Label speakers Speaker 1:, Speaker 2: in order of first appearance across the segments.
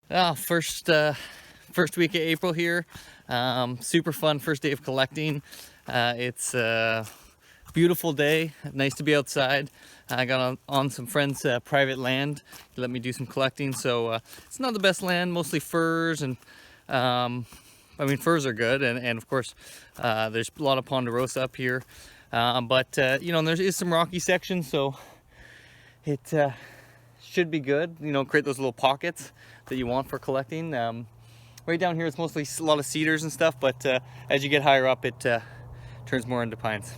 Speaker 1: First week of April here. Super fun first day of collecting. It's a beautiful day. Nice to be outside. I got on some friends' private land to let me do some collecting. So it's not the best land, mostly firs, and firs are good, and of course there's a lot of Ponderosa up here. But there is some rocky sections, so it should be good. Create those little pockets that you want for collecting. Right down here it's mostly a lot of cedars and stuff, but as you get higher up it turns more into pines.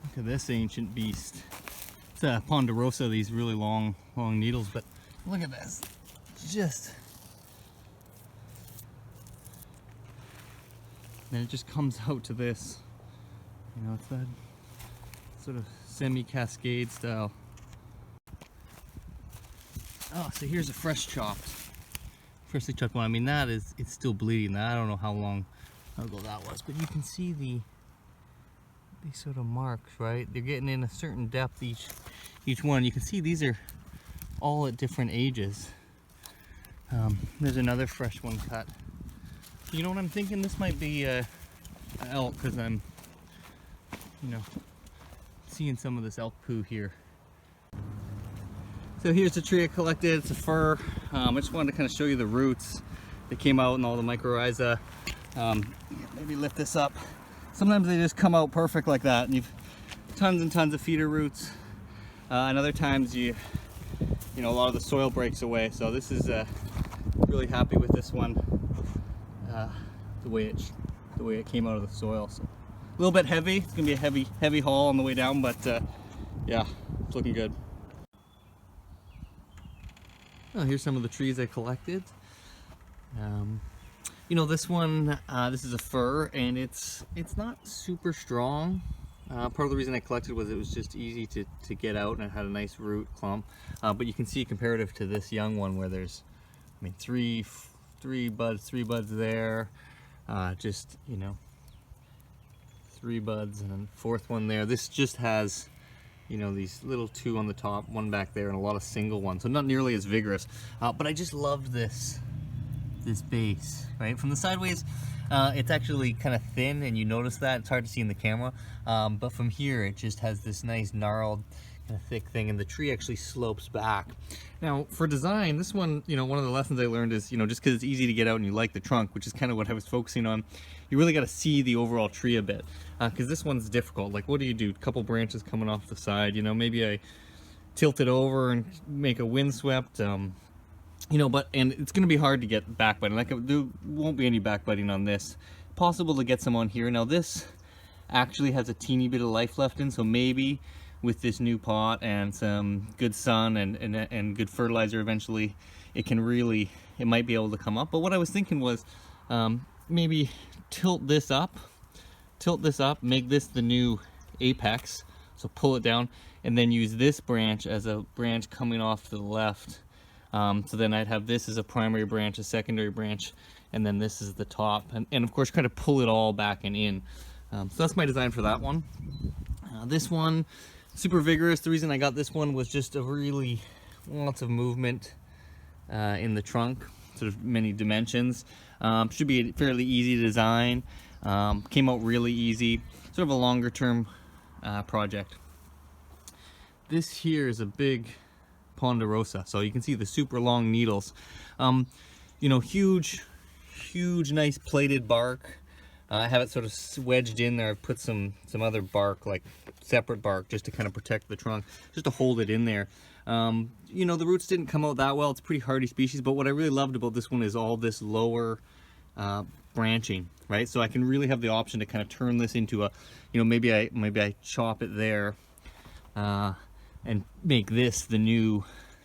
Speaker 1: Look at this ancient beast. It's a Ponderosa, these really long needles, but look at this. Then it just comes out to this. It's that sort of semi-cascade style. Oh, so here's a freshly chopped one. It's still bleeding. I don't know how long ago that was, but you can see these sort of marks, right? They're getting in a certain depth each one. You can see these are all at different ages. There's another fresh one cut. You know what I'm thinking? This might be an elk, because I'm seeing some of this elk poo here. So here's the tree I collected. It's a fir. I just wanted to kind of show you the roots that came out and all the mycorrhiza. Maybe lift this up. Sometimes they just come out perfect like that, and you've tons and tons of feeder roots. And other times a lot of the soil breaks away. So this is really happy with this one. The way it came out of the soil. So a little bit heavy. It's gonna be a heavy haul on the way down, but yeah, it's looking good. Oh, here's some of the trees I collected. This one, this is a fir, and it's not super strong. Part of the reason I collected was it was just easy to get out, and it had a nice root clump. But you can see comparative to this young one where there's, three buds there. Just, 3 buds, and then fourth one there. This just has, these little 2 on the top, 1 back there, and a lot of single ones. So not nearly as vigorous. But I just loved this base, right? From the sideways, it's actually kind of thin, and you notice that. It's hard to see in the camera. But from here, it just has this nice gnarled, kind of thick thing, and the tree actually slopes back. Now, for design, this one, one of the lessons I learned is, just because it's easy to get out and you like the trunk, which is kind of what I was focusing on, you really got to see the overall tree a bit. Because this one's difficult. Like, what do you do? A couple branches coming off the side, maybe I tilt it over and make a windswept, and it's going to be hard to get backbiting. Like, there won't be any backbiting on this. Possible to get some on here. Now, this actually has a teeny bit of life left in, so maybe with this new pot and some good sun and good fertilizer, eventually it might be able to come up. But what I was thinking was maybe tilt this up, make this the new apex, so pull it down, and then use this branch as a branch coming off to the left. So then I'd have this as a primary branch, a secondary branch, and then this is the top, and of course kind of pull it all back and in. So that's my design for that one. This one, super vigorous. The reason I got this one was just lots of movement in the trunk, sort of many dimensions. Should be fairly easy to design. Came out really easy. Sort of a longer term project. This here is a big Ponderosa, so you can see the super long needles. Huge, nice plated bark. I have it sort of wedged in there. I've put some other bark, like separate bark, just to kind of protect the trunk, just to hold it in there. The roots didn't come out that well. It's a pretty hardy species, but what I really loved about this one is all this lower branching, right? So I can really have the option to kind of turn this into a, maybe I chop it there and make this the new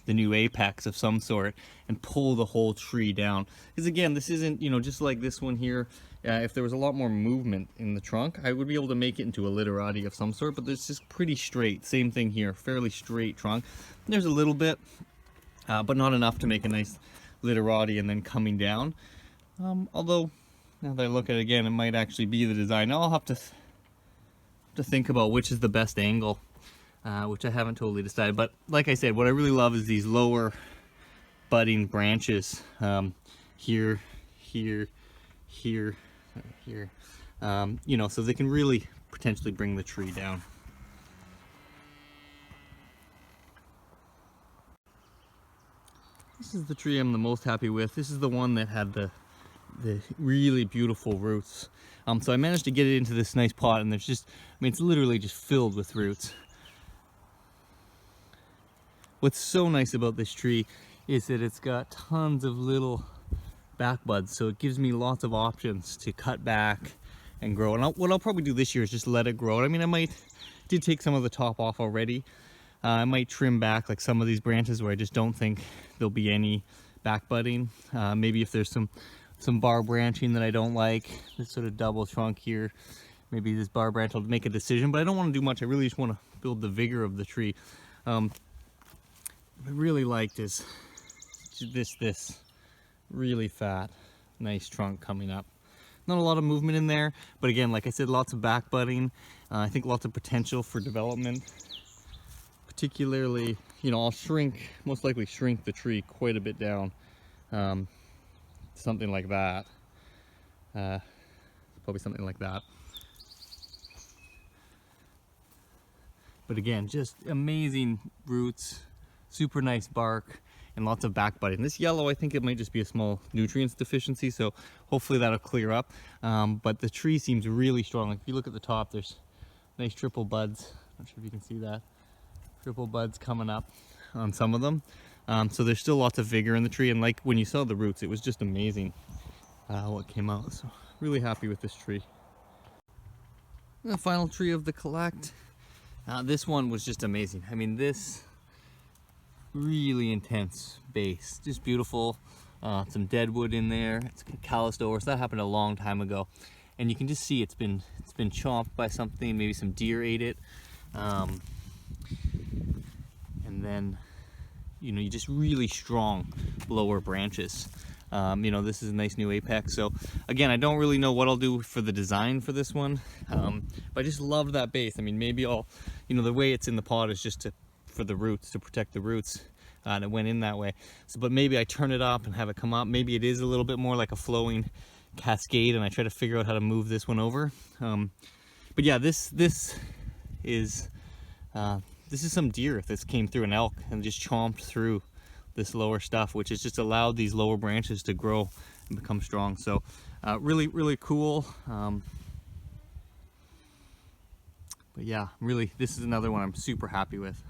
Speaker 1: apex of some sort, and pull the whole tree down. Because again, this isn't, just like this one here. If there was a lot more movement in the trunk, I would be able to make it into a literati of some sort, but it's just pretty straight. Same thing here, fairly straight trunk. There's a little bit, but not enough to make a nice literati and then coming down. Although Now that I look at it again, it might actually be the design. I'll have to think about which is the best angle, which I haven't totally decided. But like I said, what I really love is these lower budding branches, here, here, here, here. You know, so they can really potentially bring the tree down. This is the tree I'm the most happy with. This is the one that had the really beautiful roots. So I managed to get it into this nice pot, and there's just, I mean, it's literally just filled with roots. What's so nice about this tree is that it's got tons of little back buds, so it gives me lots of options to cut back and grow. And what I'll probably do this year is just let it grow. I mean, I did take some of the top off already. I might trim back like some of these branches where I just don't think there'll be any back budding. Maybe if there's some bar branching that I don't like, this sort of double trunk here, maybe this bar branch, I'll make a decision, but I don't want to do much. I really just want to build the vigor of the tree. What I really liked is this really fat, nice trunk coming up. Not a lot of movement in there, but again, like I said, lots of back budding. I think lots of potential for development. Particularly, you know, I'll most likely shrink the tree quite a bit down. Something like that. Probably something like that. But again, just amazing roots, super nice bark, and lots of back budding. This yellow, I think it might just be a small nutrients deficiency, so hopefully that'll clear up. But the tree seems really strong. Like if you look at the top, there's nice triple buds. Not sure if you can see that. Triple buds coming up on some of them. So there's still lots of vigor in the tree, and like when you saw the roots, it was just amazing what came out. So really happy with this tree. And the final tree of the collect. This one was just amazing. I mean, this really intense base, just beautiful. Some deadwood in there. It's calloused over, so that happened a long time ago, and you can just see it's been chomped by something. Maybe some deer ate it, and then, you know, you just really strong lower branches. You know, this is a nice new apex. So again, I don't really know what I'll do for the design for this one, but I just loved that base. I mean, maybe I'll, you know, the way it's in the pot is just for the roots, to protect the roots, and it went in that way. So, but maybe I turn it up and have it come up. Maybe it is a little bit more like a flowing cascade, and I try to figure out how to move this one over. But yeah, this is some deer that came through, an elk, and just chomped through this lower stuff, which has just allowed these lower branches to grow and become strong. So really, really cool. But yeah, really, this is another one I'm super happy with.